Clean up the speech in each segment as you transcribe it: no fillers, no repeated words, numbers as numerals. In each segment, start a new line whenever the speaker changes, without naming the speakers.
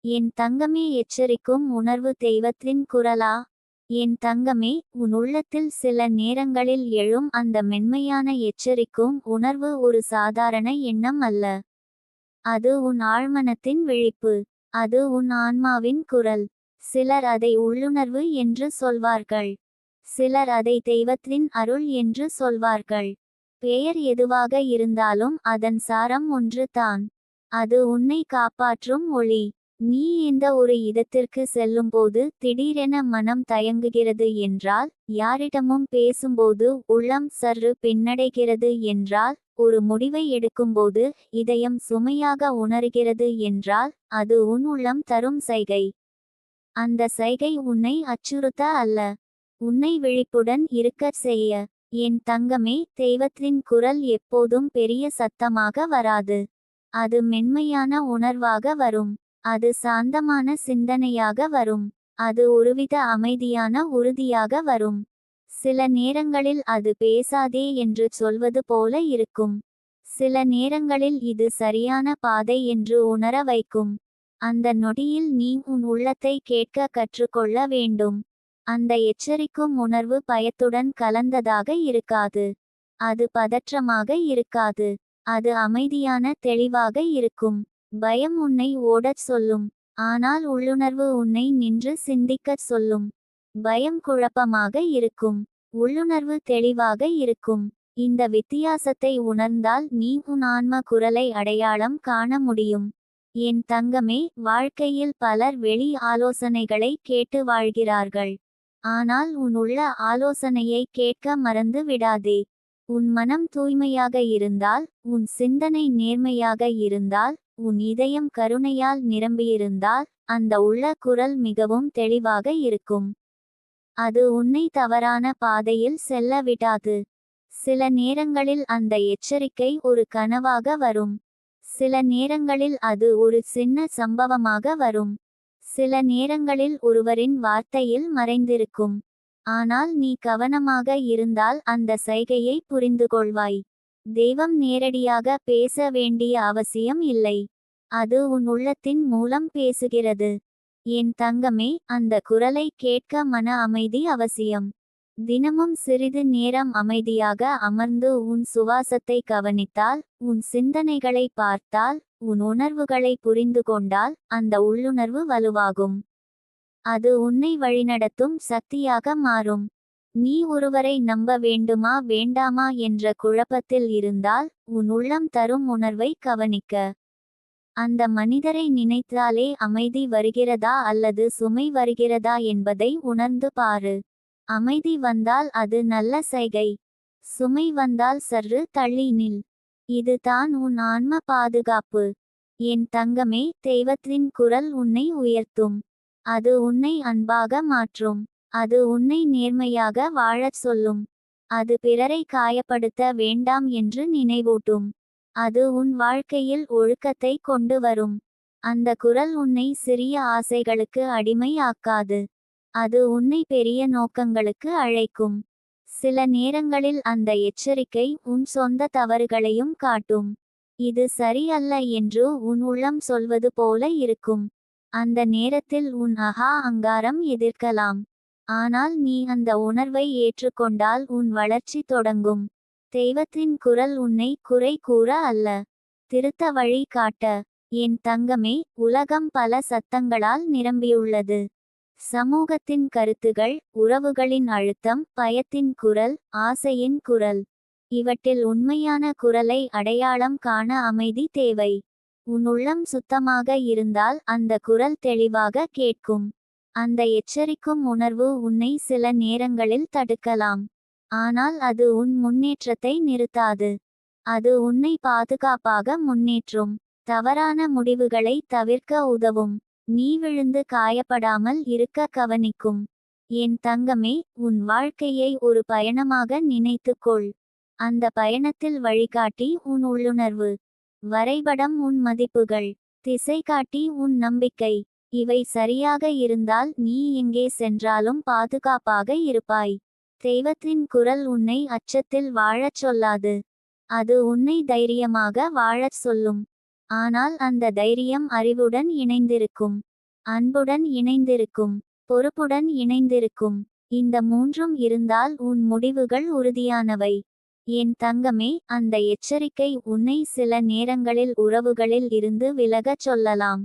என் தங்கமே, எச்சரிக்கும் உணர்வு தெய்வத்தின் குரலா? என் தங்கமே, உன் உள்ளத்தில் சில நேரங்களில் எழும் அந்த மென்மையான எச்சரிக்கும் உணர்வு ஒரு சாதாரண எண்ணம் அல்ல. அது உன் ஆழ்மனத்தின் விழிப்பு. அது உன் ஆன்மாவின் குரல். சிலர் அதை உள்ளுணர்வு என்று சொல்வார்கள். சிலர் அதை தெய்வத்தின் அருள் என்று சொல்வார்கள். பெயர் எதுவாக இருந்தாலும் அதன் சாரம் ஒன்று தான். அது உன்னை காப்பாற்றும் ஒளி. நீ எந்த ஒரு இடத்திற்கு செல்லும்போது திடீரென மனம் தயங்குகிறது என்றால், யாரிடமும் பேசும்போது உள்ளம் சற்று பின்னடைகிறது என்றால், ஒரு முடிவை எடுக்கும்போது இதயம் சுமையாக உணர்கிறது என்றால், அது உன் உள்ளம் தரும் சைகை. அந்த சைகை உன்னை அச்சுறுத்த அல்ல, உன்னை விழிப்புடன் இருக்கச் செய்ய. என் தங்கமே, தெய்வத்தின் குரல் எப்போதும் பெரிய சத்தமாக வராது. அது மென்மையான உணர்வாக வரும். அது சாந்தமான சிந்தனையாக வரும். அது ஒருவித அமைதியான உறுதியாக வரும். சில நேரங்களில் அது பேசாதே என்று சொல்வது போல இருக்கும். சில நேரங்களில் இது சரியான பாதை என்று உணர வைக்கும். அந்த நொடியில் நீ உன் உள்ளத்தை கேட்க கற்றுக்கொள்ள வேண்டும். அந்த எச்சரிக்கும் உணர்வு பயத்துடன் கலந்ததாக இருக்காது. அது பதற்றமாக இருக்காது. அது அமைதியான தெளிவாக இருக்கும். பயம் உன்னை ஓடச் சொல்லும். ஆனால் உள்ளுணர்வு உன்னை நின்று சிந்திக்கச் சொல்லும். பயம் குழப்பமாக இருக்கும். உள்ளுணர்வு தெளிவாக இருக்கும். இந்த வித்தியாசத்தை உணர்ந்தால் நீ உன் ஆன்ம குரலை அடையாளம் காண முடியும். என் தங்கமே, வாழ்க்கையில் பலர் வெளி ஆலோசனைகளை கேட்டு வாழ்கிறார்கள். ஆனால் உன் உள்ள ஆலோசனையை கேட்க மறந்து விடாதே. உன் மனம் தூய்மையாக இருந்தால், உன் சிந்தனை நேர்மையாக இருந்தால், உன் இதயம் கருணையால் நிரம்பியிருந்தால், அந்த உள்ள குரல் மிகவும் தெளிவாக இருக்கும். அது உன்னை தவறான பாதையில் செல்ல விடாது. சில நேரங்களில் அந்த எச்சரிக்கை ஒரு கனவாக வரும். சில நேரங்களில் அது ஒரு சின்ன சம்பவமாக வரும். சில நேரங்களில் ஒருவரின் வார்த்தையில் மறைந்திருக்கும். ஆனால் நீ கவனமாக இருந்தால் அந்த சைகையை புரிந்துகொள்வாய். தெய்வம் நேரடியாக பேச வேண்டிய அவசியம் இல்லை. அது உன் உள்ளத்தின் மூலம் பேசுகிறது. என் தங்கமே, அந்த குரலை கேட்க மன அமைதி அவசியம். தினமும் சிறிது நேரம் அமைதியாக அமர்ந்து உன் சுவாசத்தை கவனித்தால், உன் சிந்தனைகளை பார்த்தால், உன் உணர்வுகளை புரிந்து கொண்டால், அந்த உள்ளுணர்வு வலுவாகும். அது உன்னை வழிநடத்தும் சக்தியாக மாறும். நீ ஒருவரை நம்ப வேண்டுமா வேண்டாமா என்ற குழப்பத்தில் இருந்தால், உன் உள்ளம் தரும் உணர்வை கவனிக்க. அந்த மனிதரை நினைத்தாலே அமைதி வருகிறதா அல்லது சுமை வருகிறதா என்பதை உணர்ந்து பாரு. அமைதி வந்தால் அது நல்ல சைகை. சுமை வந்தால் சற்று தள்ளி நில். இது தான் உன் ஆன்ம பாதுகாப்பு. என் தங்கமே, தெய்வத்தின் குரல் உன்னை உயர்த்தும். அது உன்னை அன்பாக மாற்றும். அது உன்னை நேர்மையாக வாழச் சொல்லும். அது பிறரை காயப்படுத்த வேண்டாம் என்று நினைவூட்டும். அது உன் வாழ்க்கையில் ஒழுக்கத்தை கொண்டு வரும். அந்த குரல் உன்னை சிறிய ஆசைகளுக்கு அடிமை ஆக்காது. அது உன்னை பெரிய நோக்கங்களுக்கு அழைக்கும். சில நேரங்களில் அந்த எச்சரிக்கை உன் சொந்த தவறுகளையும் காட்டும். இது சரி அல்ல என்று உன் உள்ளம் சொல்வது போல இருக்கும். அந்த நேரத்தில் உன் அங்காரம் எதிர்க்கலாம். ஆனால் நீ அந்த உணர்வை ஏற்றுக்கொண்டால் உன் வளர்ச்சி தொடங்கும். தெய்வத்தின் குரல் உன்னை குறை கூற அல்ல, திருத்த வழி காட்ட. என் தங்கமே, உலகம் பல சத்தங்களால் நிரம்பியுள்ளது. சமூகத்தின் கருத்துகள், உறவுகளின் அழுத்தம், பயத்தின் குரல், ஆசையின் குரல். இவற்றில் உண்மையான குரலை அடையாளம் காண அமைதி தேவை. உன் உள்ளம் சுத்தமாக இருந்தால் அந்த குரல் தெளிவாக கேட்கும். அந்த எச்சரிக்கும் உணர்வு உன்னை சில நேரங்களில் தடுக்கலாம். ஆனால் அது உன் முன்னேற்றத்தை நிறுத்தாது. அது உன்னை பாதுகாப்பாக முன்னேற்றும். தவறான முடிவுகளை தவிர்க்க உதவும். நீ விழுந்து காயப்படாமல் இருக்க கவனிக்கும். என் தங்கமே, உன் வாழ்க்கையை ஒரு பயணமாக நினைத்துக்கொள். அந்த பயணத்தில் வழிகாட்டி உன் உள்ளுணர்வு. வரைபடம் உன் மதிப்புகள். திசை காட்டி உன் நம்பிக்கை. இவை சரியாக இருந்தால் நீ எங்கே சென்றாலும் பாதுகாப்பாக இருப்பாய். தெய்வத்தின் குரல் உன்னை அச்சத்தில் வாழச் சொல்லாது. அது உன்னை தைரியமாக வாழச் சொல்லும். ஆனால் அந்த தைரியம் அறிவுடன் இணைந்திருக்கும். அன்புடன் இணைந்திருக்கும், பொறுப்புடன் இணைந்திருக்கும். இந்த மூன்றும் இருந்தால் உன் முடிவுகள் உறுதியானவை. என் தங்கமே, அந்த எச்சரிக்கை உன்னை சில நேரங்களில் உறவுகளில் இருந்து விலகச் சொல்லலாம்.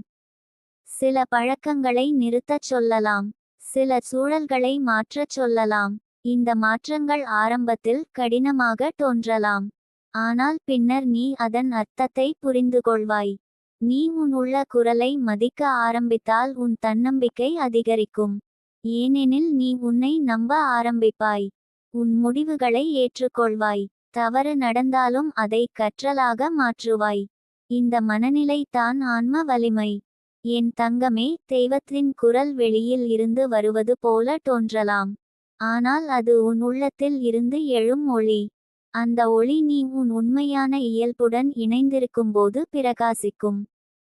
சில பழக்கங்களை நிறுத்தச் சொல்லலாம். சில சூழல்களை மாற்றச் சொல்லலாம். இந்த மாற்றங்கள் ஆரம்பத்தில் கடினமாக தோன்றலாம். ஆனால் பின்னர் நீ அதன் அர்த்தத்தை புரிந்துகொள்வாய். நீ உன் உள்ள குரலை மதிக்க ஆரம்பித்தால் உன் தன்னம்பிக்கை அதிகரிக்கும். ஏனெனில் நீ உன்னை நம்ப ஆரம்பிப்பாய். உன் முடிவுகளை ஏற்றுக்கொள்வாய். தவறு நடந்தாலும் அதை கற்றலாக மாற்றுவாய். இந்த மனநிலை தான் ஆன்ம வலிமை. என் தங்கமே, தெய்வத்தின் குரல் வெளியில் இருந்து வருவது போல தோன்றலாம். ஆனால் அது உன் உள்ளத்தில் இருந்து எழும் ஒளி. அந்த ஒளி நீ உன் உண்மையான இயல்புடன் இணைந்திருக்கும்போது பிரகாசிக்கும்.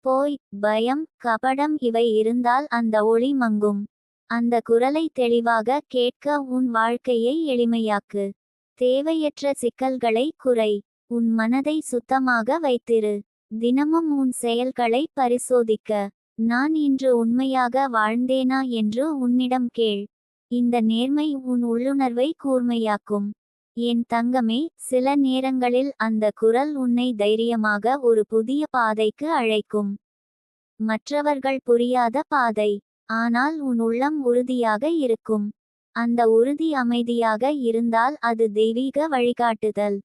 போய், பயம், கபடம் இவை இருந்தால் அந்த ஒளி மங்கும். அந்த குரலை தெளிவாக கேட்க உன் வாழ்க்கையை எளிமையாக்கு. தேவையற்ற சிக்கல்களை குறை. உன் மனதை சுத்தமாக வைத்திரு. தினமும் உன் செயல்களை பரிசோதிக்க. நான் இன்று உண்மையாக வாழ்ந்தேனா என்று உன்னிடம் கேள். இந்த நேர்மை உன் உள்ளுணர்வை கூர்மையாக்கும். என் தங்கமே, சில நேரங்களில் அந்த குரல் உன்னை தைரியமாக ஒரு புதிய பாதைக்கு அழைக்கும். மற்றவர்கள் புரியாத பாதை. ஆனால் உன் உள்ளம் உறுதியாக இருக்கும். அந்த உறுதி அமைதியாக இருந்தால் அது தெய்வீக வழிகாட்டுதல்.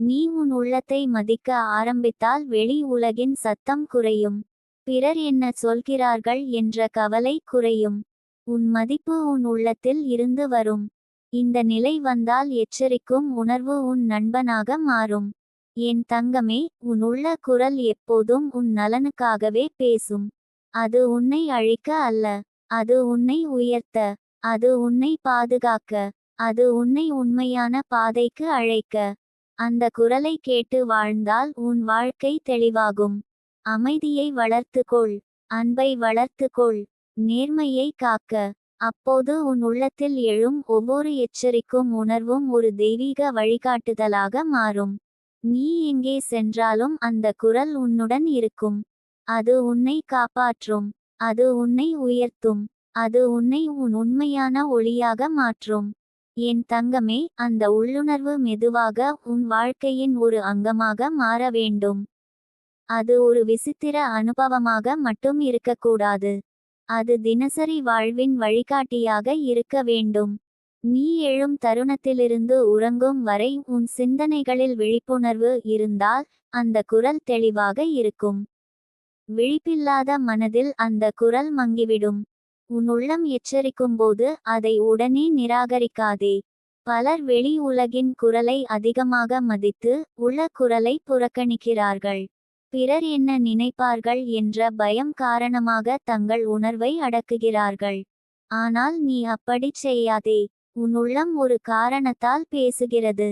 நீ உன் உள்ளத்தை மதிக்க ஆரம்பித்தால் வெளி உலகின் சத்தம் குறையும். பிறர் என்ன சொல்கிறார்கள் என்ற கவலை குறையும். உன் மதிப்பு உன் உள்ளத்தில் இருந்து வரும். இந்த நிலை வந்தால் எச்சரிக்கும் உணர்வு உன் நண்பனாக மாறும். என் தங்கமே, உன் உள்ள குரல் எப்போதும் உன் நலனுக்காகவே பேசும். அது உன்னை அழிக்க அல்ல. அது உன்னை உயர்த்த. அது உன்னை பாதுகாக்க. அது உன்னை உண்மையான பாதைக்கு அழைக்க. அந்த குரலை கேட்டு வாழ்ந்தால் உன் வாழ்க்கை தெளிவாகும். அமைதியை வளர்த்துக்கொள். அன்பை வளர்த்துக்கொள். நேர்மையை காக்க. அப்போது உன் உள்ளத்தில் எழும் ஒவ்வொரு எச்சரிக்கும் உணர்வும் ஒரு தெய்வீக வழிகாட்டுதலாக மாறும். நீ எங்கே சென்றாலும் அந்த குரல் உன்னுடன் இருக்கும். அது உன்னை காப்பாற்றும். அது உன்னை உயர்த்தும். அது உன்னை உன் உண்மையான ஒளியாக மாற்றும். என் தங்கமே, அந்த உள்ளுணர்வு மெதுவாக உன் வாழ்க்கையின் ஒரு அங்கமாக மாற வேண்டும். அது ஒரு விசித்திர அனுபவமாக மட்டும் இருக்கக்கூடாது. அது தினசரி வாழ்வின் வழிகாட்டியாக இருக்க வேண்டும். நீ எழும் தருணத்திலிருந்து உறங்கும் வரை உன் சிந்தனைகளில் விழிப்புணர்வு இருந்தால் அந்த குரல் தெளிவாக இருக்கும். விழிப்பில்லாத மனதில் அந்த குரல் மங்கிவிடும். உன் உள்ளம் எச்சரிக்கும்போது அதை உடனே நிராகரிக்காதே. பலர் வெளி உலகின் குரலை அதிகமாக மதித்து உள்ள குரலை புறக்கணிக்கிறார்கள். பிறர் என்ன நினைப்பார்கள் என்ற பயம் காரணமாக தங்கள் உணர்வை அடக்குகிறார்கள். ஆனால் நீ அப்படிச் செய்யாதே. உன் உள்ளம் ஒரு காரணத்தால் பேசுகிறது.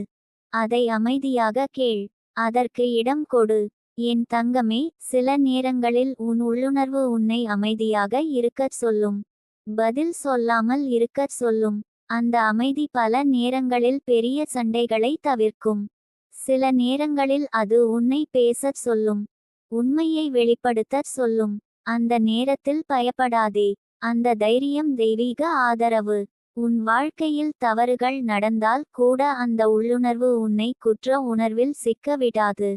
அதை அமைதியாக கேள். அதற்கு இடம் கொடு. என் தங்கமே, சில நேரங்களில் உன் உள்ளுணர்வு உன்னை அமைதியாக இருக்கச் சொல்லும். பதில் சொல்லாமல் இருக்கச் சொல்லும். அந்த அமைதி பல நேரங்களில் பெரிய சண்டைகளை தவிர்க்கும். சில நேரங்களில் அது உன்னை பேசச் சொல்லும். உண்மையை வெளிப்படுத்தச் சொல்லும். அந்த நேரத்தில் பயப்படாதே. அந்த தைரியம் தெய்வீக ஆதரவு. உன் வாழ்க்கையில் தவறுகள் நடந்தால் கூட அந்த உள்ளுணர்வு உன்னை குற்ற உணர்வில் சிக்க விடாது.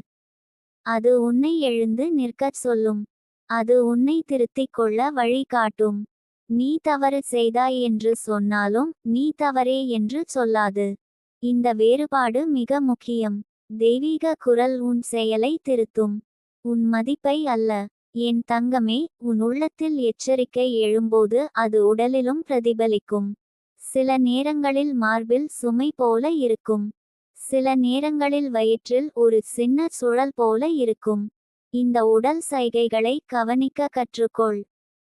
அது உன்னை எழுந்து நிற்கச் சொல்லும். அது உன்னை திருத்திக் கொள்ள வழி காட்டும். நீ தவறு செய்தாய் என்று சொன்னாலும் நீ தவறே என்று சொல்லாது. இந்த வேறுபாடு மிக முக்கியம். தெய்வீக குரல் உன் செயலை திருத்தும். உன் மதிப்பை அல்ல. என் தங்கமே, உன் உள்ளத்தில் எச்சரிக்கை எழும்போது அது உடலிலும் பிரதிபலிக்கும். சில நேரங்களில் மார்பில் சுமை போல இருக்கும். சில நேரங்களில் வயிற்றில் ஒரு சின்ன சுழல் போல இருக்கும். இந்த உடல் சைகைகளை கவனிக்க கற்றுக்கொள்.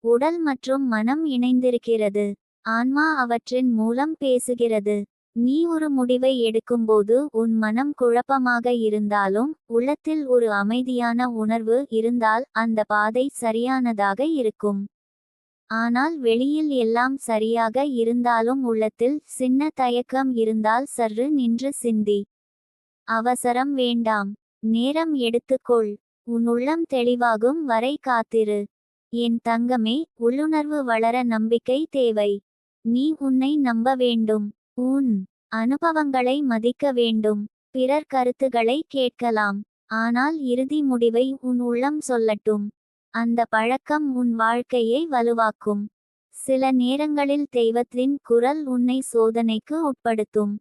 உடல் மற்றும் மனம் இணைந்திருக்கிறது. ஆன்மா அவற்றின் மூலம் பேசுகிறது. நீ ஒரு முடிவை எடுக்கும்போது உன் மனம் குழப்பமாக இருந்தாலும் உள்ளத்தில் ஒரு அமைதியான உணர்வு இருந்தால் அந்த பாதை சரியானதாக இருக்கும். ஆனால் வெளியில் எல்லாம் சரியாக இருந்தாலும் உள்ளத்தில் சின்ன தயக்கம் இருந்தால் சற்று நின்று சிந்தி. அவசரம் வேண்டாம். நேரம் எடுத்துக்கொள். உன் உள்ளம் தெளிவாகும் வரை காத்திரு. என் தங்கமே, உள்ளுணர்வு வளர நம்பிக்கை தேவை. நீ உன்னை நம்ப வேண்டும். உன் அனுபவங்களை மதிக்க வேண்டும். பிறர் கருத்துகளை கேட்கலாம். ஆனால் இறுதி முடிவை உன் உள்ளம் சொல்லட்டும். அந்த பழக்கம் உன் வாழ்க்கையை வலுவாக்கும். சில நேரங்களில் தெய்வத்தின் குரல் உன்னை சோதனைக்கு உட்படுத்தும்.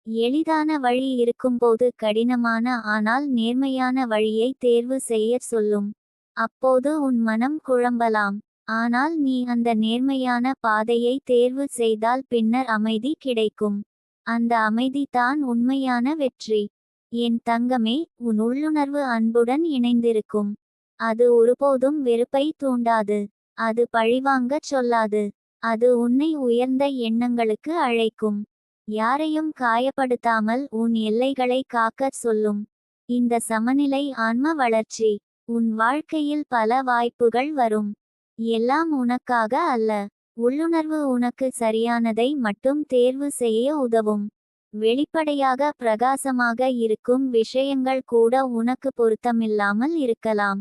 எளிதான வழி இருக்கும்போது கடினமான ஆனால் நேர்மையான வழியை தேர்வு செய்யச் சொல்லும். அப்போது உன் மனம் குழம்பலாம். ஆனால் நீ அந்த நேர்மையான பாதையை தேர்வு செய்தால் பின்னர் அமைதி கிடைக்கும். அந்த அமைதி தான் உண்மையான வெற்றி. என் தங்கமே, உன் உள்ளுணர்வு அன்புடன் இணைந்திருக்கும். அது ஒருபோதும் வெறுப்பை தூண்டாது. அது பழிவாங்கச் சொல்லாது. அது உன்னை உயர்ந்த எண்ணங்களுக்கு அழைக்கும். யாரையும் காயப்படுத்தாமல் உன் எல்லைகளை காக்கச் சொல்லும். இந்த சமநிலை ஆன்ம வளர்ச்சி. உன் வாழ்க்கையில் பல வாய்ப்புகள் வரும். எல்லாம் உனக்காக அல்ல. உள்ளுணர்வு உனக்கு சரியானதை மட்டும் தேர்வு செய்ய உதவும். வெளிப்படையாக பிரகாசமாக இருக்கும் விஷயங்கள் கூட உனக்கு பொருத்தமில்லாமல் இருக்கலாம்.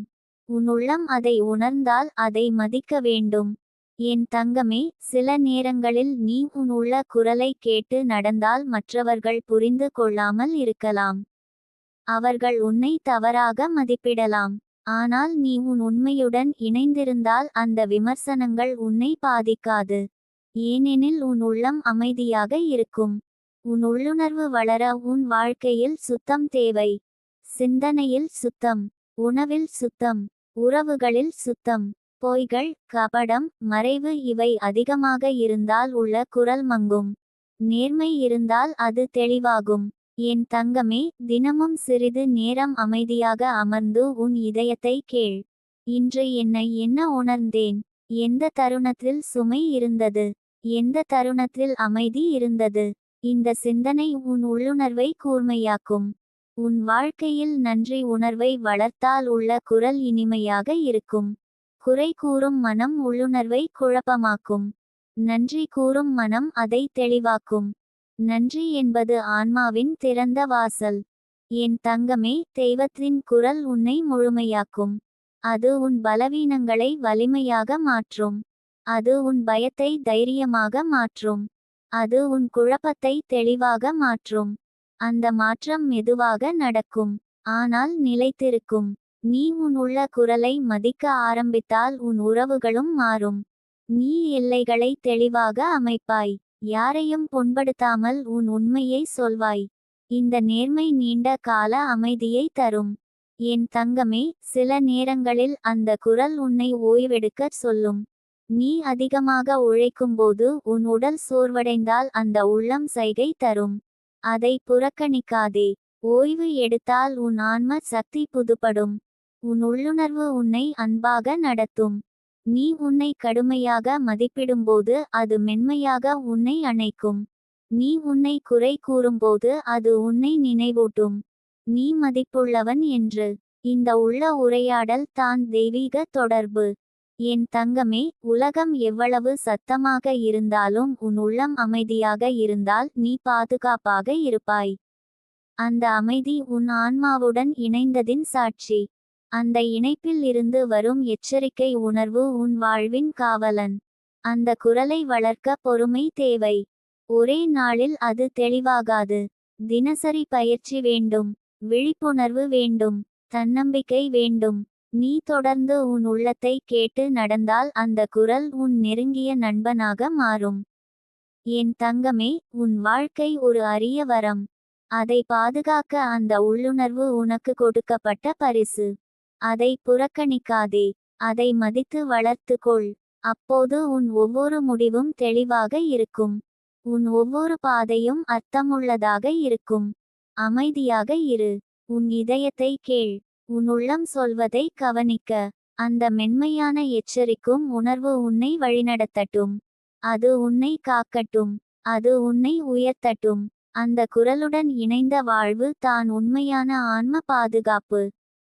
உன் உள்ளம் அதை உணர்ந்தால் அதை மதிக்க வேண்டும். என் தங்கமே, சில நேரங்களில் நீ உன் உள்ள குரலை கேட்டு நடந்தால் மற்றவர்கள் புரிந்து கொள்ளாமல் இருக்கலாம். அவர்கள் உன்னை தவறாக மதிப்பிடலாம். ஆனால் நீ உன் உண்மையுடன் இணைந்திருந்தால் அந்த விமர்சனங்கள் உன்னை பாதிக்காது. ஏனெனில் உன் உள்ளம் அமைதியாக இருக்கும். உன் உள்ளுணர்வு வளர உன் வாழ்க்கையில் சுத்தம் தேவை. சிந்தனையில் சுத்தம், உணவில் சுத்தம், உறவுகளில் சுத்தம். பொய்கள், கபடம், மறைவு இவை அதிகமாக இருந்தால் உள்ள குரல் மங்கும். நேர்மை இருந்தால் அது தெளிவாகும். என் தங்கமே, தினமும் சிறிது நேரம் அமைதியாக அமர்ந்து உன் இதயத்தை கேள். இன்று என்னை என்ன உணர்ந்தேன்? எந்த தருணத்தில் சுமை இருந்தது? எந்த தருணத்தில் அமைதி இருந்தது? இந்த சிந்தனை உன் உள்ளுணர்வை கூர்மையாக்கும். உன் வாழ்க்கையில் நன்றி உணர்வை வளர்த்தால் உள்ள குரல் இனிமையாக இருக்கும். குறை கூறும் மனம் உள்ளுணர்வை குழப்பமாக்கும். நன்றி கூறும் மனம் அதை தெளிவாக்கும். நன்றி என்பது ஆன்மாவின் திறந்த வாசல். என் தங்கமே, தெய்வத்தின் குரல் உன்னை முழுமையாக்கும். அது உன் பலவீனங்களை வலிமையாக மாற்றும். அது உன் பயத்தை தைரியமாக மாற்றும். அது உன் குழப்பத்தை தெளிவாக மாற்றும். அந்த மாற்றம் மெதுவாக நடக்கும். ஆனால் நிலைத்திருக்கும். நீ உன் உள்ள குரலை மதிக்க ஆரம்பித்தால் உன் உறவுகளும் மாறும். நீ எல்லைகளை தெளிவாக அமைப்பாய். யாரையும் புண்படுத்தாமல் உன் உண்மையை சொல்வாய். இந்த நேர்மை நீண்ட கால அமைதியை தரும். என் தங்கமே, சில நேரங்களில் அந்த குரல் உன்னை ஓய்வெடுக்கச் சொல்லும். நீ அதிகமாக உழைக்கும்போது உன் உடல் சோர்வடைந்தால் அந்த உள்ளம் சைகை தரும். அதை புறக்கணிக்காதே. ஓய்வு எடுத்தால் உன் ஆன்ம சக்தி புதுப்படும். உன் உள்ளுணர்வு உன்னை அன்பாக நடத்தும். நீ உன்னை கடுமையாக மதிப்பிடும்போது அது மென்மையாக உன்னை அணைக்கும். நீ உன்னை குறை கூறும்போது அது உன்னை நினைவூட்டும். நீ மதிப்புள்ளவன் என்று. இந்த உள்ள உரையாடல் தான் தெய்வீக தொடர்பு. என் தங்கமே, உலகம் எவ்வளவு சத்தமாக இருந்தாலும் உன் உள்ளம் அமைதியாக இருந்தால் நீ பாதுகாப்பாக இருப்பாய். அந்த அமைதி உன் ஆன்மாவுடன் இணைந்ததின் சாட்சி. அந்த இணைப்பில் இருந்து வரும் எச்சரிக்கை உணர்வு உன் வாழ்வின் காவலன். அந்த குரலை வளர்க்க பொறுமை தேவை. ஒரே நாளில் அது தெளிவாகாது. தினசரி பயிற்சி வேண்டும். விழிப்புணர்வு வேண்டும். தன்னம்பிக்கை வேண்டும். நீ தொடர்ந்து உன் உள்ளத்தை கேட்டு நடந்தால் அந்த குரல் உன் நெருங்கிய நண்பனாக மாறும். என் தங்கமே, உன் வாழ்க்கை ஒரு அரிய வரம். அதை பாதுகாக்க அந்த உள்ளுணர்வு உனக்கு கொடுக்கப்பட்ட பரிசு. அதை புறக்கணிக்காதே. அதை மதித்து வளர்த்துக்கொள். அப்போது உன் ஒவ்வொரு முடிவும் தெளிவாக இருக்கும். உன் ஒவ்வொரு பாதையும் அர்த்தமுள்ளதாக இருக்கும். அமைதியாக இரு. உன் இதயத்தை கேள். உன் உள்ளம் சொல்வதை கவனிக்க. அந்த மென்மையான எச்சரிக்கும் உணர்வு உன்னை வழிநடத்தட்டும். அது உன்னை காக்கட்டும். அது உன்னை உயர்த்தட்டும். அந்த குரலுடன் இணைந்த வாழ்வு தான் உண்மையான ஆன்ம பாதுகாப்பு.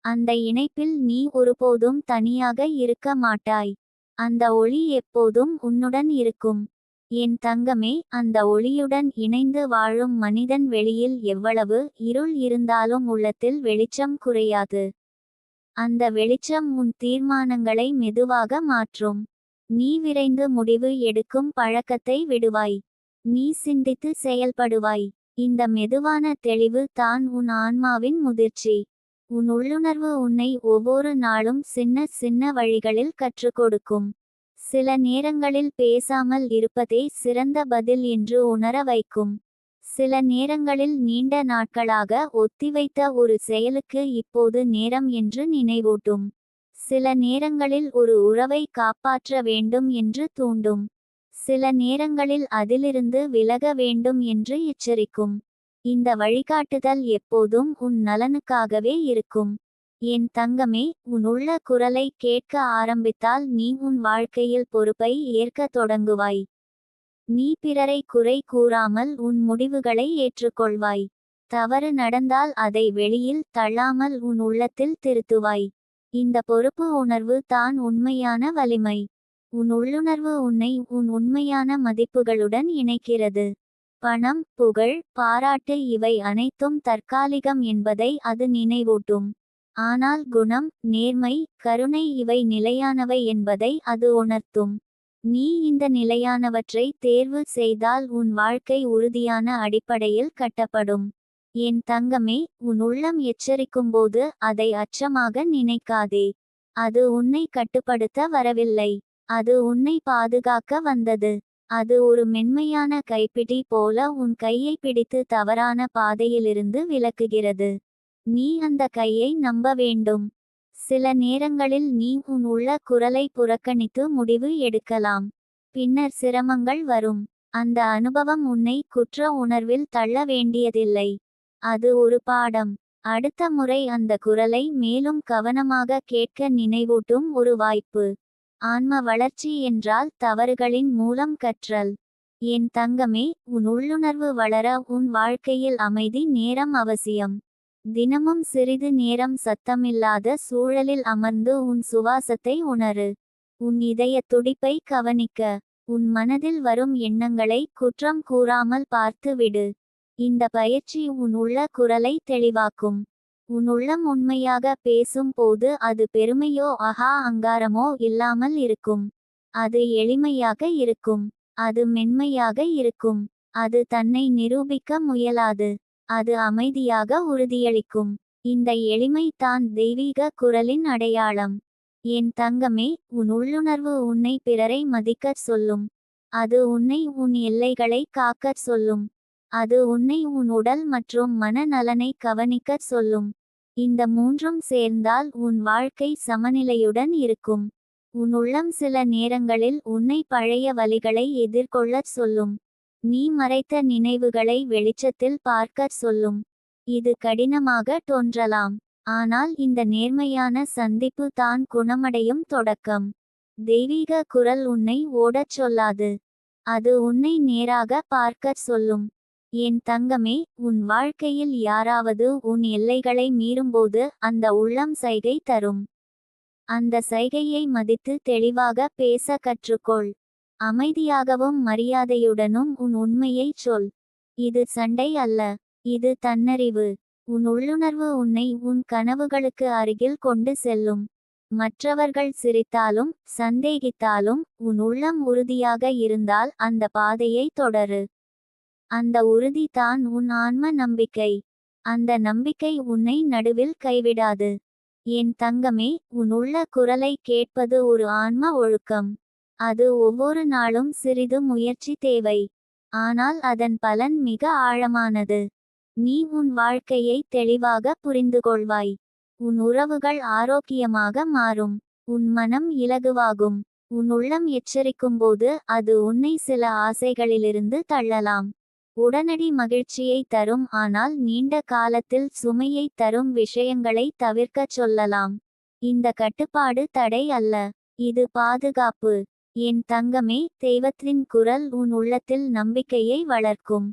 அந்த இணைப்பில் நீ ஒருபோதும் தனியாக இருக்க மாட்டாய். அந்த ஒளி எப்போதும் உன்னுடன் இருக்கும். என் தங்கமே, அந்த ஒளியுடன் இணைந்து வாழும் மனிதன் வெளியில் எவ்வளவு இருள் இருந்தாலும் உள்ளத்தில் வெளிச்சம் குறையாது. அந்த வெளிச்சம் உன் தீர்மானங்களை மெதுவாக மாற்றும். நீ விரைந்து முடிவு எடுக்கும் பழக்கத்தை விடுவாய். நீ சிந்தித்து செயல்படுவாய். இந்த மெதுவான தெளிவு தான் உன் ஆன்மாவின் முதிர்ச்சி. உன் உள்ளுணர்வு உன்னை ஒவ்வொரு நாளும் சின்ன சின்ன வழிகளில் கற்றுக் கொடுக்கும். சில நேரங்களில் பேசாமல் இருப்பதே சிறந்த பதில் என்று உணர வைக்கும். சில நேரங்களில் நீண்ட நாட்களாக ஒத்திவைத்த ஒரு செயலுக்கு இப்போது நேரம் என்று நினைவூட்டும். சில நேரங்களில் ஒரு உறவை காப்பாற்ற வேண்டும் என்று தூண்டும். சில நேரங்களில் அதிலிருந்து விலக வேண்டும் என்று எச்சரிக்கும். இந்த வழிகாட்டுதல் எப்போதும் உன் நலனுக்காகவே இருக்கும். என் தங்கமே, உன் உள்ள குரலை கேட்க ஆரம்பித்தால் நீ உன் வாழ்க்கையில் பொறுப்பை ஏற்க தொடங்குவாய். நீ பிறரை குறை கூறாமல் உன் முடிவுகளை ஏற்றுக்கொள்வாய். தவறு நடந்தால் அதை வெளியில் தள்ளாமல் உன் உள்ளத்தில் திருத்துவாய். இந்த பொறுப்பு உணர்வு தான் உண்மையான வலிமை. உன் உள்ளுணர்வு உன்னை உன் உண்மையான மதிப்புகளுடன் இணைக்கிறது. பணம், புகழ், பாராட்டு இவை அனைத்தும் தற்காலிகம் என்பதை அது நினைவூட்டும். ஆனால் குணம், நேர்மை, கருணை இவை நிலையானவை என்பதை அது உணர்த்தும். நீ இந்த நிலையானவற்றை தேர்வு செய்தால் உன் வாழ்க்கை உறுதியான அடிப்படையில் கட்டப்படும். என் தங்கமே, உன் உள்ளம் எச்சரிக்கும்போது அதை அச்சமாக நினைக்காதே. அது உன்னை கட்டுப்படுத்த வரவில்லை. அது உன்னை பாதுகாக்க வந்தது. அது ஒரு மென்மையான கைப்பிடி போல உன் கையை பிடித்து தவறான பாதையிலிருந்து விலக்குகிறது. நீ அந்த கையை நம்ப வேண்டும். சில நேரங்களில் நீ உன் உள்ள குரலை புறக்கணித்து முடிவு எடுக்கலாம். பின்னர் சிரமங்கள் வரும். அந்த அனுபவம் உன்னை குற்ற உணர்வில் தள்ள வேண்டியதில்லை. அது ஒரு பாடம். அடுத்த முறை அந்த குரலை மேலும் கவனமாக கேட்க நினைவூட்டும் ஒரு வாய்ப்பு. ஆன்ம வளர்ச்சி என்றால் தவறுகளின் மூலம் கற்றல். என் தங்கமே, உன் உள்ளுணர்வு வளர உன் வாழ்க்கையில் அமைதி நேரம் அவசியம். தினமும் சிறிது நேரம் சத்தமில்லாத சூழலில் அமர்ந்து உன் சுவாசத்தை உணரு. உன் இதய துடிப்பை கவனிக்க. உன் மனதில் வரும் எண்ணங்களை குற்றம் கூறாமல் பார்த்து விடு. இந்த பயிற்சி உன் உள்ள குரலை தெளிவாக்கும். உன் உள்ளம் உண்மையாக பேசும் போது அது பெருமையோ அகங்காரமோ இல்லாமல் இருக்கும். அது எளிமையாக இருக்கும். அது மென்மையாக இருக்கும். அது தன்னை நிரூபிக்க முயலாது. அது அமைதியாக உறுதியளிக்கும். இந்த எளிமை தான் தெய்வீக குரலின் அடையாளம். என் தங்கமே, உன் உள்ளுணர்வு உன்னை பிறரை மதிக்கச் சொல்லும். அது உன்னை உன் எல்லைகளை காக்கச் சொல்லும். அது உன்னை உன் உடல் மற்றும் மன நலனை கவனிக்கச் சொல்லும். இந்த மூன்றும் சேர்ந்தால் உன் வாழ்க்கை சமநிலையுடன் இருக்கும். உன் உள்ளம் சில நேரங்களில் உன்னை பழைய வலிகளை எதிர்கொள்ளச் சொல்லும். நீ மறைத்த நினைவுகளை வெளிச்சத்தில் பார்க்கச் சொல்லும். இது கடினமாக தோன்றலாம். ஆனால் இந்த நேர்மையான சந்திப்பு தான் குணமடையும் தொடக்கம். தெய்வீக குரல் உன்னை ஓடச் சொல்லாது. அது உன்னை நேராக பார்க்கச் சொல்லும். என் தங்கமே, உன் வாழ்க்கையில் யாராவது உன் எல்லைகளை மீறும்போது அந்த உள்ளம் சைகை தரும். அந்த சைகையை மதித்து தெளிவாக பேச கற்றுக்கொள். அமைதியாகவும் மரியாதையுடனும் உன் உண்மையைச் சொல். இது சண்டை அல்ல. இது தன்னறிவு. உன் உள்ளுணர்வு உன்னை உன் கனவுகளுக்கு அருகில் கொண்டு செல்லும். மற்றவர்கள் சிரித்தாலும் சந்தேகித்தாலும் உன் உள்ளம் உறுதியாக இருந்தால் அந்த பாதையை தொடரு. அந்த உறுதி தான் உன் ஆன்ம நம்பிக்கை. அந்த நம்பிக்கை உன்னை நடுவில் கைவிடாது. என் தங்கமே, உன் உள்ள குரலை கேட்பது ஒரு ஆன்ம ஒழுக்கம். அது ஒவ்வொரு நாளும் சிறிது முயற்சி தேவை. ஆனால் அதன் பலன் மிக ஆழமானது. நீ உன் வாழ்க்கையை தெளிவாக புரிந்துகொள்வாய். உன் உறவுகள் ஆரோக்கியமாக மாறும். உன் மனம் இலகுவாகும். உன் உள்ளம் எச்சரிக்கும்போது அது உன்னை சில ஆசைகளிலிருந்து தள்ளலாம். உடனடி மகிழ்ச்சியை தரும் ஆனால் நீண்ட காலத்தில் சுமையை தரும் விஷயங்களை தவிர்க்கச் சொல்லலாம். இந்த கட்டுப்பாடு தடை அல்ல. இது பாதுகாப்பு. என் தங்கமே, தெய்வத்தின் குரல் உன் உள்ளத்தில் நம்பிக்கையை வளர்க்கும்.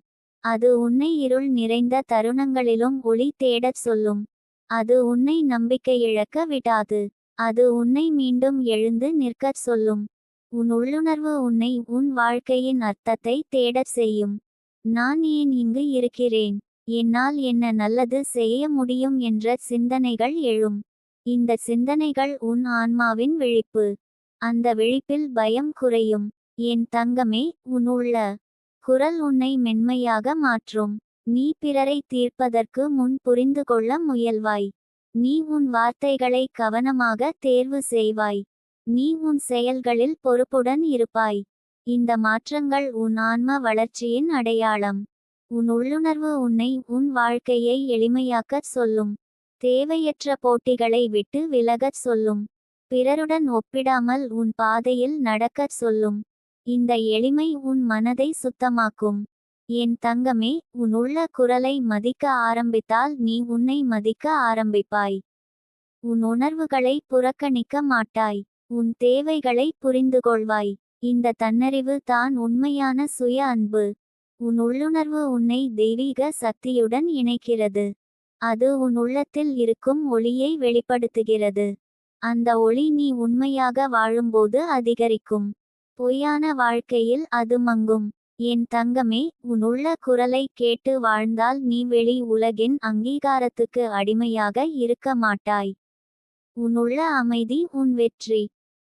அது உன்னை இருள் நிறைந்த தருணங்களிலும் ஒளி தேடச் சொல்லும். அது உன்னை நம்பிக்கை இழக்க விடாது. அது உன்னை மீண்டும் எழுந்து நிற்கச் சொல்லும். உன் உள்ளுணர்வு உன்னை உன் வாழ்க்கையின் அர்த்தத்தை தேடச் செய்யும். நான் ஏன் இங்கு இருக்கிறேன்? என்னால் என்ன நல்லது செய்ய முடியும் என்ற சிந்தனைகள் எழும். இந்த சிந்தனைகள் உன் ஆன்மாவின் விழிப்பு. அந்த விழிப்பில் பயம் குறையும். என் தங்கமே, உன் உள்ள குரல் உன்னை மென்மையாக மாற்றும். நீ பிறரை தீர்ப்பதற்கு முன் புரிந்து கொள்ள முயல்வாய். நீ உன் வார்த்தைகளை கவனமாக தேர்வு செய்வாய். நீ உன் செயல்களில் பொறுப்புடன் இருப்பாய். இந்த மாற்றங்கள் உன் ஆன்ம வளர்ச்சியின் அடையாளம். உன் உள்ளுணர்வு உன்னை உன் வாழ்க்கையை எளிமையாக்கச் சொல்லும். தேவையற்ற போட்டிகளை விட்டு விலகச் சொல்லும். பிறருடன் ஒப்பிடாமல் உன் பாதையில் நடக்கச் சொல்லும். இந்த எளிமை உன் மனதை சுத்தமாக்கும். என் தங்கமே, உன் உள்ள குரலை மதிக்க ஆரம்பித்தால் நீ உன்னை மதிக்க ஆரம்பிப்பாய். உன் உணர்வுகளை புறக்கணிக்க மாட்டாய். உன் தேவைகளை புரிந்துகொள்வாய். இந்த தன்னறிவு தான் உண்மையான சுய அன்பு. உன் உள்ளுணர்வு உன்னை தெய்வீக சக்தியுடன் இணைக்கிறது. அது உன் உள்ளத்தில் இருக்கும் ஒளியை வெளிப்படுத்துகிறது. அந்த ஒளி நீ உண்மையாக வாழும்போது அதிகரிக்கும். பொய்யான வாழ்க்கையில் அது மங்கும். என் தங்கமே, உன் உள்ள குரலை கேட்டு வாழ்ந்தால் நீ வெளி உலகின் அங்கீகாரத்துக்கு அடிமையாக இருக்க மாட்டாய். உன் உள்ள அமைதி உன் வெற்றி.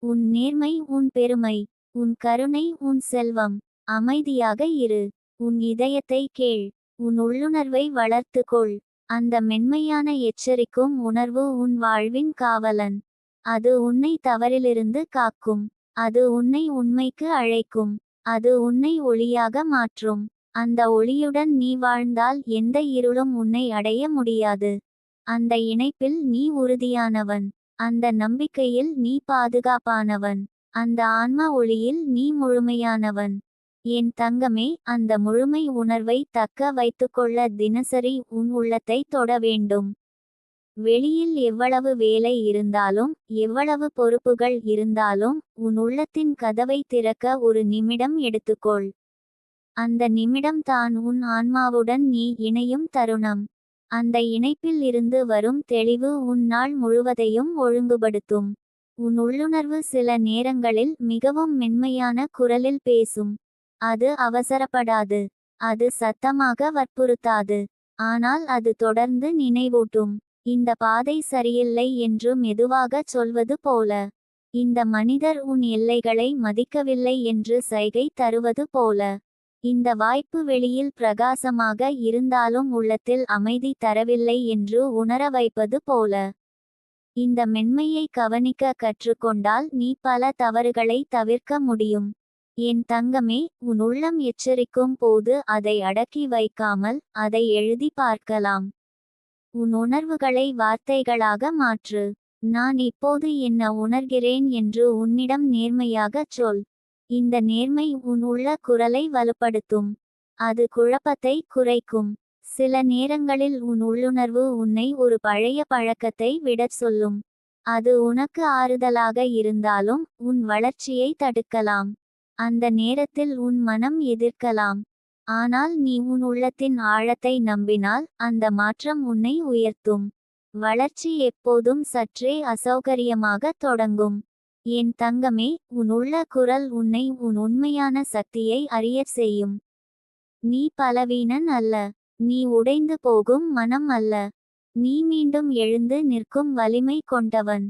உன் நேர்மை உன் பெருமை. உன் கருணை உன் செல்வம். அமைதியாக இரு. உன் இதயத்தை கேள். உன் உள்ளுணர்வை வளர்த்துக்கொள். அந்த மென்மையான எச்சரிக்கும் உணர்வு உன் வாழ்வின் காவலன். அது உன்னை தவறிலிருந்து காக்கும். அது உன்னை உண்மைக்கு அழைக்கும். அது உன்னை ஒளியாக மாற்றும். அந்த ஒளியுடன் நீ வாழ்ந்தால் எந்த இருளும் உன்னை அடைய முடியாது. அந்த இணைப்பில் நீ உறுதியானவன். அந்த நம்பிக்கையில் நீ பாதுகாப்பானவன். அந்த ஆன்ம ஒளியில் நீ முழுமையானவன். என் தங்கமே, அந்த முழுமை உணர்வை தக்க வைத்துக்கொள்ள தினசரி உன் உள்ளத்தை தொட வேண்டும். வெளியில் எவ்வளவு வேலை இருந்தாலும், எவ்வளவு பொறுப்புகள் இருந்தாலும், உன் உள்ளத்தின் கதவை திறக்க ஒரு நிமிடம் எடுத்துக்கொள். அந்த நிமிடம் தான் உன் ஆன்மாவுடன் நீ இணையும் தருணம். அந்த இணைப்பில் இருந்து வரும் தெளிவு உன் நாள் முழுவதையும் ஒழுங்குபடுத்தும். உன் உள்ளுணர்வு சில நேரங்களில் மிகவும் மென்மையான குரலில் பேசும். அது அவசரப்படாது. அது சத்தமாக வற்புறுத்தாது. ஆனால் அது தொடர்ந்து நினைவூட்டும். இந்த பாதை சரியில்லை என்று மெதுவாகச் சொல்வது போல. இந்த மனிதர் உன் எல்லைகளை மதிக்கவில்லை என்று சைகை தருவது போல. இந்த வாய்ப்பு வெளியில் பிரகாசமாக இருந்தாலும் உள்ளத்தில் அமைதி தரவில்லை என்று உணர வைப்பது போல. இந்த மென்மையை கவனிக்க கற்றுக்கொண்டால் நீ பல தவறுகளை தவிர்க்க முடியும். என் தங்கமே, உன் உள்ளம் எச்சரிக்கும் போது அதை அடக்கி வைக்காமல் அதை எழுதி பார்க்கலாம். உன் உணர்வுகளை வார்த்தைகளாக மாற்று. நான் இப்போது என்ன உணர்கிறேன் என்று உன்னிடம் நேர்மையாகச் சொல். இந்த நேர்மை உன் உள்ள குரலை வலுப்படுத்தும். அது குழப்பத்தை குறைக்கும். சில நேரங்களில் உன் உள்ளுணர்வு உன்னை ஒரு பழைய பழக்கத்தை விடச் சொல்லும். அது உனக்கு ஆறுதலாக இருந்தாலும் உன் வளர்ச்சியை தடுக்கலாம். அந்த நேரத்தில் உன் மனம் எதிர்க்கலாம். ஆனால் நீ உன் உள்ளத்தின் ஆழத்தை நம்பினால் அந்த மாற்றம் உன்னை உயர்த்தும். வளர்ச்சி எப்போதும் சற்றே அசௌகரியமாக தொடங்கும். என் தங்கமே, உன் உள்ள குரல் உன்னை உன் உண்மையான சக்தியை அறியச் செய்யும். நீ பலவீனன் அல்ல. நீ உடைந்து போகும் மனம் அல்ல. நீ மீண்டும் எழுந்து நிற்கும் வலிமை கொண்டவன்.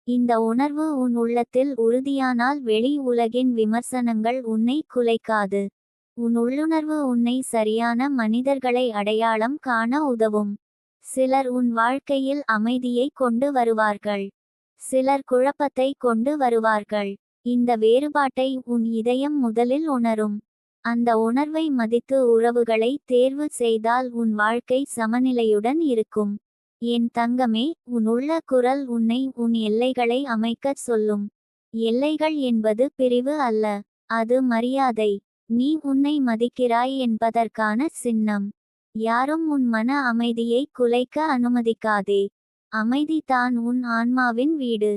இந்த உணர்வு உன் உள்ளத்தில் உறுதியானால் வெளி உலகின் விமர்சனங்கள் உன்னை குலைக்காது. உன் உள்ளுணர்வு உன்னை சரியான மனிதர்களை அடையாளம் காண உதவும். சிலர் உன் வாழ்க்கையில் அமைதியை கொண்டு வருவார்கள். சிலர் குழப்பத்தை கொண்டு வருவார்கள். இந்த வேறுபாட்டை உன் இதயம் முதலில் உணரும். அந்த உணர்வை மதித்து உறவுகளை தேர்வு செய்தால் உன் வாழ்க்கை சமநிலையுடன் இருக்கும். என் தங்கமே, உன் உள்ள குரல் உன்னை உன் எல்லைகளை அமைக்கச் சொல்லும். எல்லைகள் என்பது பிரிவு அல்ல. அது மரியாதை. நீ உன்னை மதிக்கிறாய் என்பதற்கான சின்னம். யாரும் உன் மன அமைதியை குலைக்க அனுமதிக்காதே. அமைதி தான் உன் ஆன்மாவின் வீடு.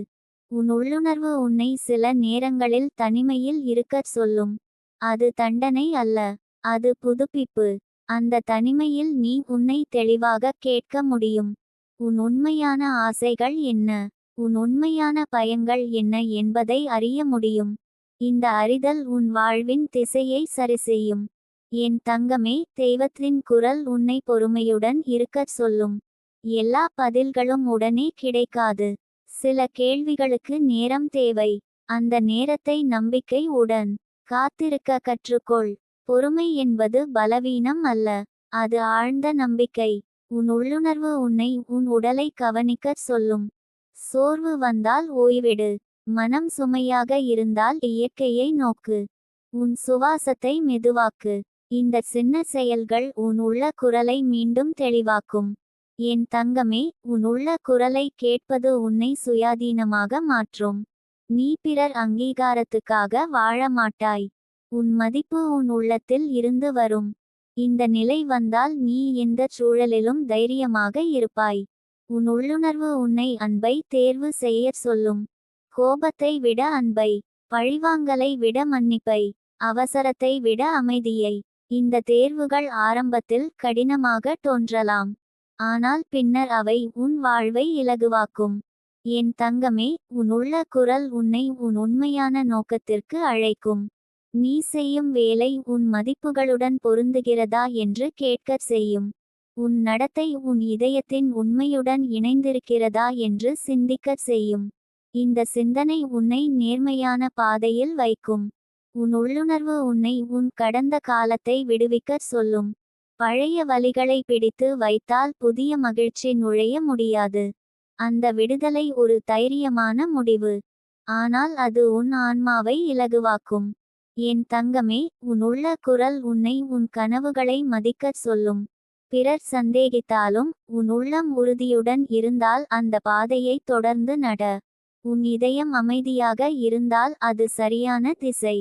உன் உள்ளுணர்வு உன்னை சில நேரங்களில் தனிமையில் இருக்கச் சொல்லும். அது தண்டனை அல்ல. அது புதுப்பிப்பு. அந்த தனிமையில் நீ உன்னை தெளிவாக கேட்க முடியும். உன் உண்மையான ஆசைகள் என்ன? உன் உண்மையான பயங்கள் என்ன என்பதை அறிய முடியும். இந்த அறிதல் உன் வாழ்வின் திசையை சரிசெய்யும். என் தங்கமே, தெய்வத்தின் குரல் உன்னை பொறுமையுடன் இருக்கச் சொல்லும். எல்லா பதில்களும் உடனே கிடைக்காது. சில கேள்விகளுக்கு நேரம் தேவை. அந்த நேரத்தை நம்பிக்கை உடன் காத்திருக்க கற்றுக்கொள். பொறுமை என்பது பலவீனம் அல்ல, அது ஆழ்ந்த நம்பிக்கை. உன் உள்ளுணர்வு உன்னை உன் உடலை கவனிக்கச் சொல்லும். சோர்வு வந்தால் ஓய்வெடு. மனம் சுமையாக இருந்தால் இயற்கையை நோக்கு. உன் சுவாசத்தை மெதுவாக்கு. இந்த சின்ன செயல்கள் உன் உள்ள குரலை மீண்டும் தெளிவாக்கும். என் தங்கமே, உன் உள்ள குரலை கேட்பது உன்னை சுயாதீனமாக மாற்றும். நீ பிறர் அங்கீகாரத்துக்காக வாழ மாட்டாய். உன் மதிப்பு உன் உள்ளத்தில் இருந்து வரும். இந்த நிலை வந்தால் நீ எந்த சூழலிலும் தைரியமாக இருப்பாய். உன் உள்ளுணர்வு உன்னை அன்பை தேர்வு செய்யச் சொல்லும். கோபத்தை விட அன்பை, பழிவாங்கலை விட மன்னிப்பை, அவசரத்தை விட அமைதியை. இந்த தேர்வுகள் ஆரம்பத்தில் கடினமாக தோன்றலாம், ஆனால் பின்னர் அவை உன் வாழ்வை இலகுவாக்கும். என் தங்கமே, உன் உள்ள குரல் உன்னை உன் உண்மையான நோக்கத்திற்கு அழைக்கும். நீ செய்யும் வேலை உன் மதிப்புகளுடன் பொருந்துகிறதா என்று கேட்கச் செய்யும். உன் நடத்தை உன் இதயத்தின் உண்மையுடன் இணைந்திருக்கிறதா என்று சிந்திக்கச் செய்யும். இந்த சிந்தனை உன்னை நேர்மையான பாதையில் வைக்கும். உன் உள்ளுணர்வு உன்னை உன் கடந்த காலத்தை விடுவிக்கச் சொல்லும். பழைய வலிகளை பிடித்து வைத்தால் புதிய மகிழ்ச்சி நுழைய முடியாது. அந்த விடுதலை ஒரு தைரியமான முடிவு, ஆனால் அது உன் ஆன்மாவை இலகுவாக்கும். என் தங்கமே, உன் உள்ள குரல் உன்னை உன் கனவுகளை மதிக்கச் சொல்லும். பிறர் சந்தேகித்தாலும் உன் உள்ளம் உறுதியுடன் இருந்தால் அந்த பாதையை தொடர்ந்து நட. உன் இதயம் அமைதியாக இருந்தால் அது சரியான திசை.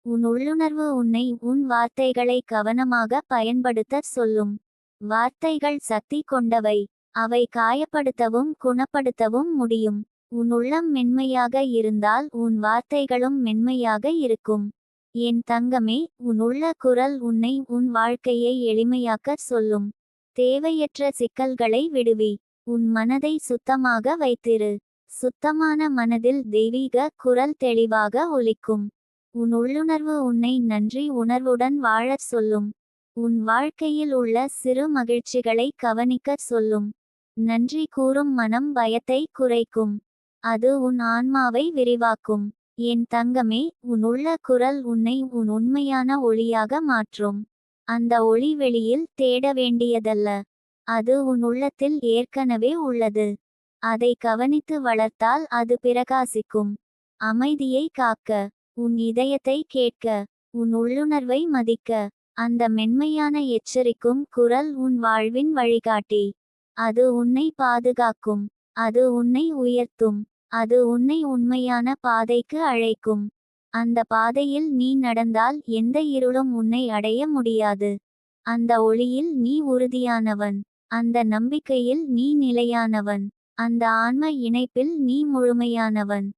உன் உள்ளுணர்வு உன்னை உன் வார்த்தைகளை கவனமாக பயன்படுத்தச் சொல்லும். வார்த்தைகள் சக்தி கொண்டவை. அவை காயப்படுத்தவும் குணப்படுத்தவும் முடியும். உன் உள்ளம் மென்மையாக இருந்தால் உன் வார்த்தைகளும் மென்மையாக இருக்கும். என் தங்கமே, உன் உள்ள குரல் உன்னை உன் வாழ்க்கையை எளிமையாக்கச் சொல்லும். தேவையற்ற சிக்கல்களை விடுவி. உன் மனதை சுத்தமாக வைத்திரு. சுத்தமான மனதில் தெய்வீக குரல் தெளிவாக ஒலிக்கும். உன் உள்ளுணர்வு உன்னை நன்றி உணர்வுடன் வாழச் சொல்லும். உன் வாழ்க்கையில் உள்ள சிறு மகிழ்ச்சிகளை கவனிக்கச் சொல்லும். நன்றி கூறும் மனம் பயத்தை குறைக்கும். அது உன் ஆன்மாவை விரிவாக்கும். என் தங்கமே, உன் உள்ள குரல் உன்னை உன் உண்மையான ஒளியாக மாற்றும். அந்த ஒளி வெளியில் தேட வேண்டியதல்ல, அது உன் உள்ளத்தில் ஏற்கனவே உள்ளது. அதை கவனித்து வளர்த்தால் அது பிரகாசிக்கும். அமைதியை காக்க, உன் இதயத்தை கேட்க, உன் உள்ளுணர்வை மதிக்க. அந்த மென்மையான எச்சரிக்கும் குரல் உன் வாழ்வின் வழிகாட்டி. அது உன்னை பாதுகாக்கும். அது உன்னை உயர்த்தும். அது உன்னை உண்மையான பாதைக்கு அழைக்கும். அந்த பாதையில் நீ நடந்தால் எந்த இருளும் உன்னை அடைய முடியாது. அந்த ஒளியில் நீ உறுதியானவன். அந்த நம்பிக்கையில் நீ நிலையானவன். அந்த ஆன்ம இணைப்பில் நீ முழுமையானவன்.